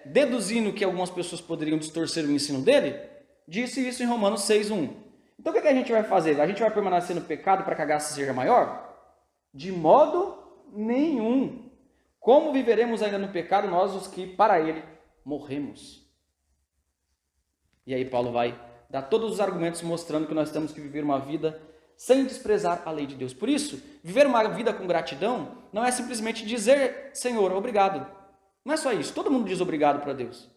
deduzindo que algumas pessoas poderiam distorcer o ensino dele, disse isso em Romanos 6, 1. Então o que a gente vai fazer? A gente vai permanecer no pecado para que a graça seja maior? De modo nenhum. Como viveremos ainda no pecado nós os que para ele morremos? E aí Paulo vai dar todos os argumentos mostrando que nós temos que viver uma vida sem desprezar a lei de Deus. Por isso, viver uma vida com gratidão não é simplesmente dizer, Senhor, obrigado. Não é só isso. Todo mundo diz obrigado para Deus.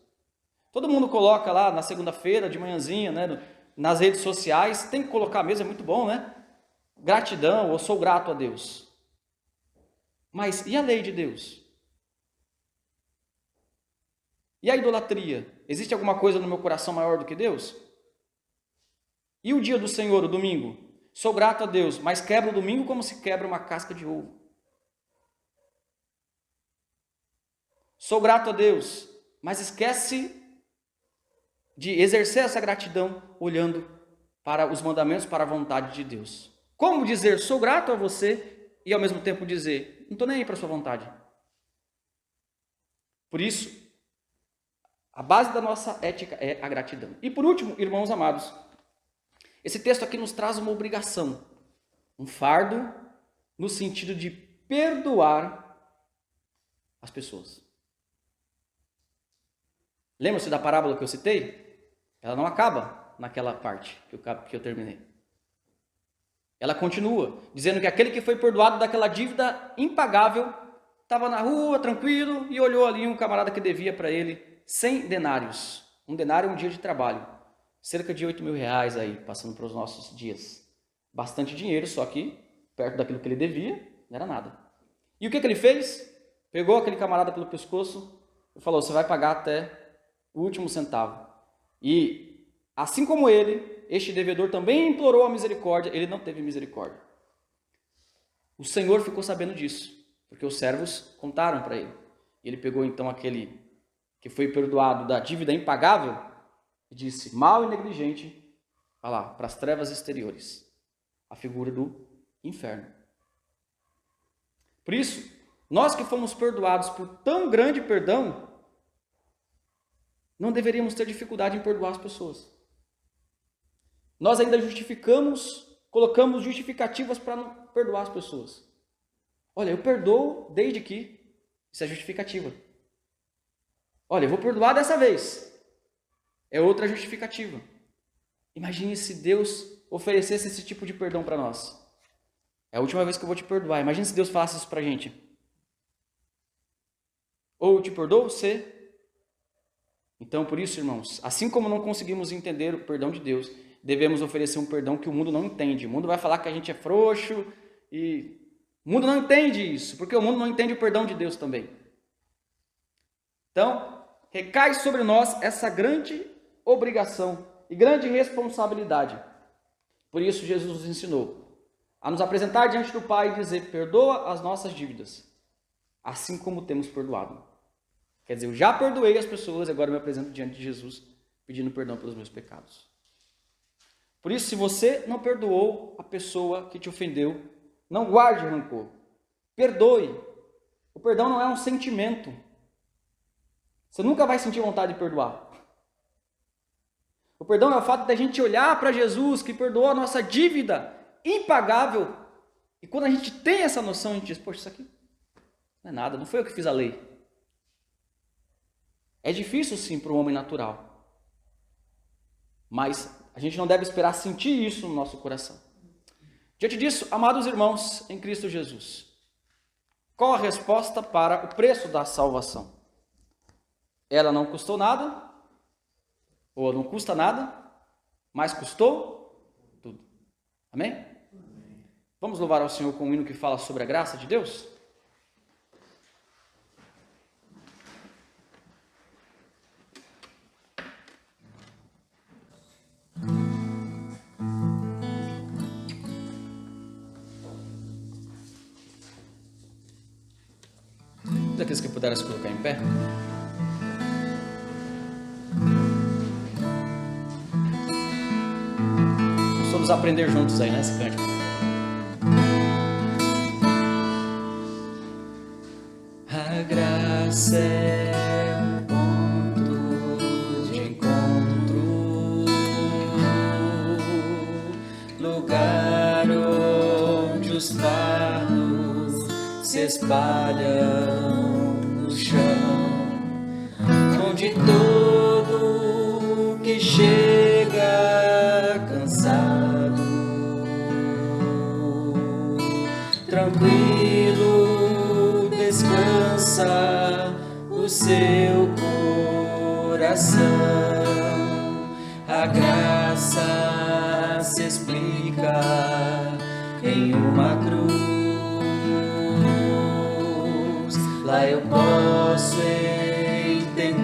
Todo mundo coloca lá na segunda-feira, de manhãzinha, né, nas redes sociais, tem que colocar mesmo, é muito bom, né? Gratidão, eu sou grato a Deus. Mas e a lei de Deus? E a idolatria? Existe alguma coisa no meu coração maior do que Deus? E o dia do Senhor, o domingo? Sou grato a Deus, mas quebro o domingo como se quebra uma casca de ovo. Sou grato a Deus, mas esquece de exercer essa gratidão olhando para os mandamentos, para a vontade de Deus. Como dizer, sou grato a você e ao mesmo tempo dizer, não estou nem aí para a sua vontade. Por isso, a base da nossa ética é a gratidão. E por último, irmãos amados, esse texto aqui nos traz uma obrigação, um fardo, no sentido de perdoar as pessoas. Lembra-se da parábola que eu citei? Ela não acaba naquela parte que eu terminei. Ela continua, dizendo que aquele que foi perdoado daquela dívida impagável estava na rua, tranquilo, e olhou ali um camarada que devia para ele 100 denários. Um denário é um dia de trabalho. Cerca de 8 mil reais aí, passando para os nossos dias. Bastante dinheiro, só que perto daquilo que ele devia, não era nada. E o que ele fez? Pegou aquele camarada pelo pescoço e falou, você vai pagar até o último centavo. E, assim como ele, este devedor também implorou a misericórdia, ele não teve misericórdia. O Senhor ficou sabendo disso, porque os servos contaram para ele. E ele pegou então aquele que foi perdoado da dívida impagável e disse, mau e negligente, vai lá, para as trevas exteriores, a figura do inferno. Por isso, nós que fomos perdoados por tão grande perdão, não deveríamos ter dificuldade em perdoar as pessoas. Nós ainda colocamos justificativas para não perdoar as pessoas. Olha, eu perdoo desde que, isso é justificativa. Olha, eu vou perdoar dessa vez. É outra justificativa. Imagine se Deus oferecesse esse tipo de perdão para nós. É a última vez que eu vou te perdoar. Imagine se Deus falasse isso para a gente. Ou eu te perdoo, você. Então, por isso, irmãos, assim como não conseguimos entender o perdão de Deus, devemos oferecer um perdão que o mundo não entende. O mundo vai falar que a gente é frouxo e o mundo não entende isso, porque o mundo não entende o perdão de Deus também. Então, recai sobre nós essa grande obrigação e grande responsabilidade. Por isso, Jesus nos ensinou a nos apresentar diante do Pai e dizer, perdoa as nossas dívidas, assim como temos perdoado. Quer dizer, eu já perdoei as pessoas, agora eu me apresento diante de Jesus, pedindo perdão pelos meus pecados. Por isso, se você não perdoou a pessoa que te ofendeu, não guarde rancor. Perdoe. O perdão não é um sentimento. Você nunca vai sentir vontade de perdoar. O perdão é o fato da gente olhar para Jesus, que perdoou a nossa dívida impagável. E quando a gente tem essa noção, a gente diz, poxa, isso aqui não é nada, não foi eu que fiz a lei. É difícil sim para o homem natural. Mas a gente não deve esperar sentir isso no nosso coração. Diante disso, amados irmãos em Cristo Jesus, qual a resposta para o preço da salvação? Ela não custou nada, ou não custa nada, mas custou tudo. Amém? Vamos louvar ao Senhor com um hino que fala sobre a graça de Deus? Aqueles que puderem se colocar em pé. Vamos aprender juntos aí, né, esse cântico. A graça é um ponto de encontro, lugar onde os fardos se espalham no chão, onde todo que chega cansado, tranquilo, descansa o seu coração. A graça se explica em uma cruz. Lá eu posso entender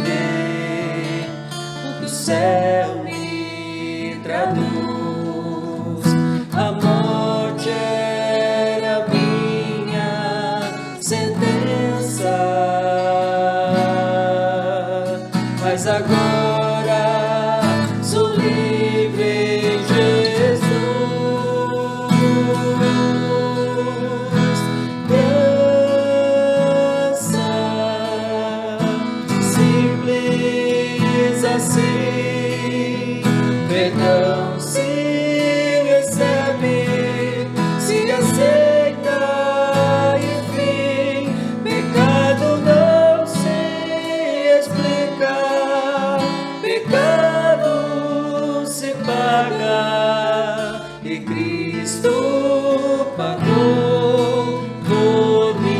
o que o céu me traduz. A morte era minha sentença, mas agora sou livre em Jesus. perdão se recebe, se aceita, enfim, pecado não se explica, pecado se paga, e Cristo pagou por mim.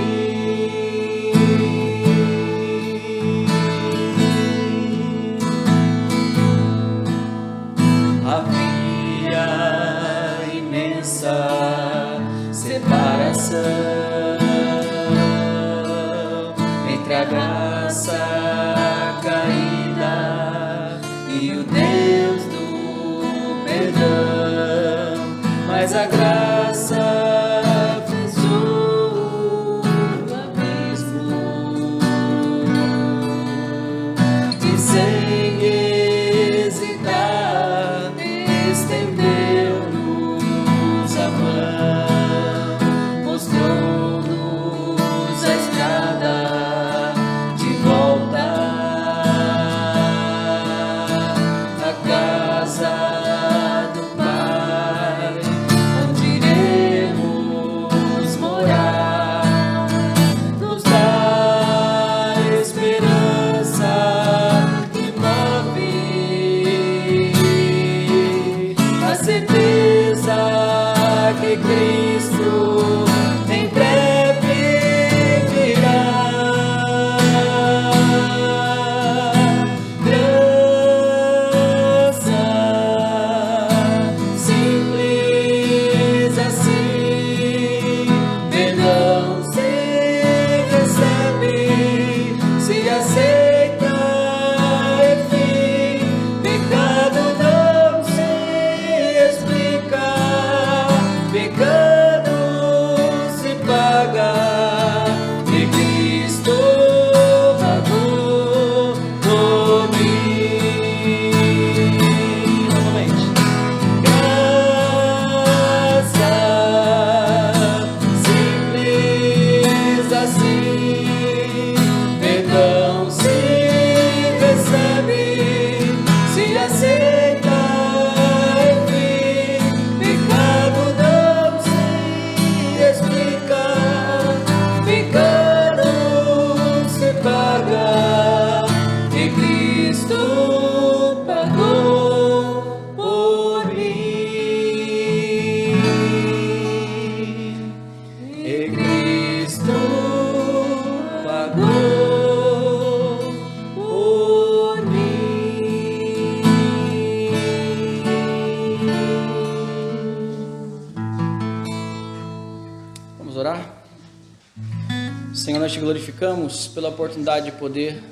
Havia imensa separação entre a graça caída e o Deus do perdão, mas a graça fez o abismo e sem hesitar estendeu-nos a mão, mostrou-nos a estrada de volta à casa do Pai, onde iremos morar, nos dá esperança que move a certeza que Cristo em breve virá. Graça simples assim, perdão se recebe, se aceita, enfim, pecado não se explica, pecado se paga, e Cristo pagou por mim. Novamente. Graça simples assim, perdão se recebe, se aceita, enfim, pecado não se explica, pecado se paga, e Cristo pagou por mim. E Cristo pagou por mim. Vamos orar? Senhor, nós te glorificamos pela oportunidade de poder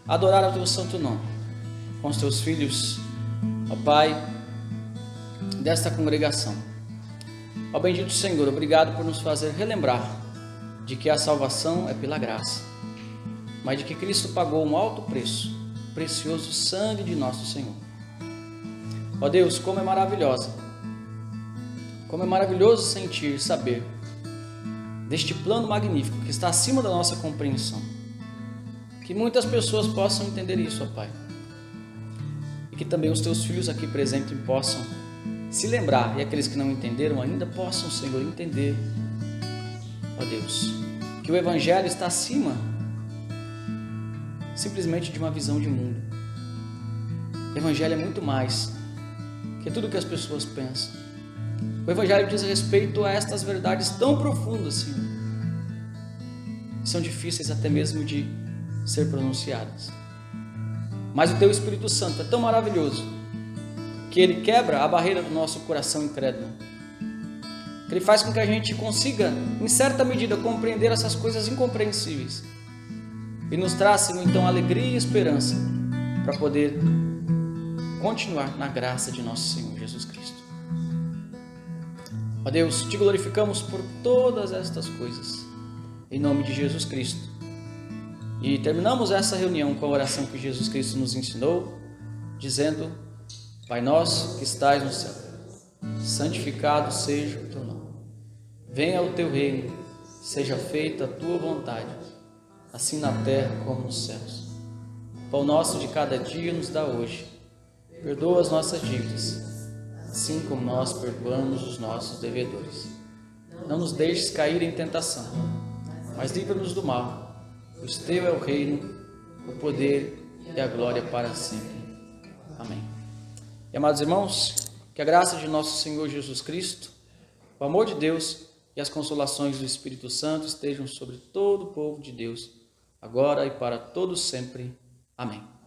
adorar o teu santo nome com os teus filhos, ó Pai, desta congregação. Ó bendito Senhor, obrigado por nos fazer relembrar de que a salvação é pela graça, mas de que Cristo pagou um alto preço, o precioso sangue de nosso Senhor. Ó Deus, como é maravilhoso sentir e saber deste plano magnífico que está acima da nossa compreensão. Que muitas pessoas possam entender isso, ó Pai, e que também os teus filhos aqui presentes possam se lembrar, e aqueles que não entenderam ainda possam, Senhor, entender, ó Deus, que o Evangelho está acima simplesmente de uma visão de mundo. O Evangelho é muito mais que tudo que as pessoas pensam. O Evangelho diz respeito a estas verdades tão profundas, Senhor, que são difíceis até mesmo de ser pronunciadas. Mas o Teu Espírito Santo é tão maravilhoso que Ele quebra a barreira do nosso coração incrédulo, que Ele faz com que a gente consiga, em certa medida, compreender essas coisas incompreensíveis e nos traz, Senhor, então, alegria e esperança para poder continuar na graça de nosso Senhor Jesus Cristo. Ó Deus, te glorificamos por todas estas coisas, em nome de Jesus Cristo. E terminamos essa reunião com a oração que Jesus Cristo nos ensinou, dizendo: Pai nosso que estais no céu, santificado seja o teu nome. Venha o teu reino, seja feita a tua vontade, assim na terra como nos céus. O pão nosso de cada dia nos dá hoje. perdoa as nossas dívidas, assim como nós perdoamos os nossos devedores. Não nos deixes cair em tentação, mas livra-nos do mal, pois teu é o reino, o poder e a glória para sempre. Amém. E, amados irmãos, que a graça de nosso Senhor Jesus Cristo, o amor de Deus e as consolações do Espírito Santo estejam sobre todo o povo de Deus, agora e para todos sempre. Amém.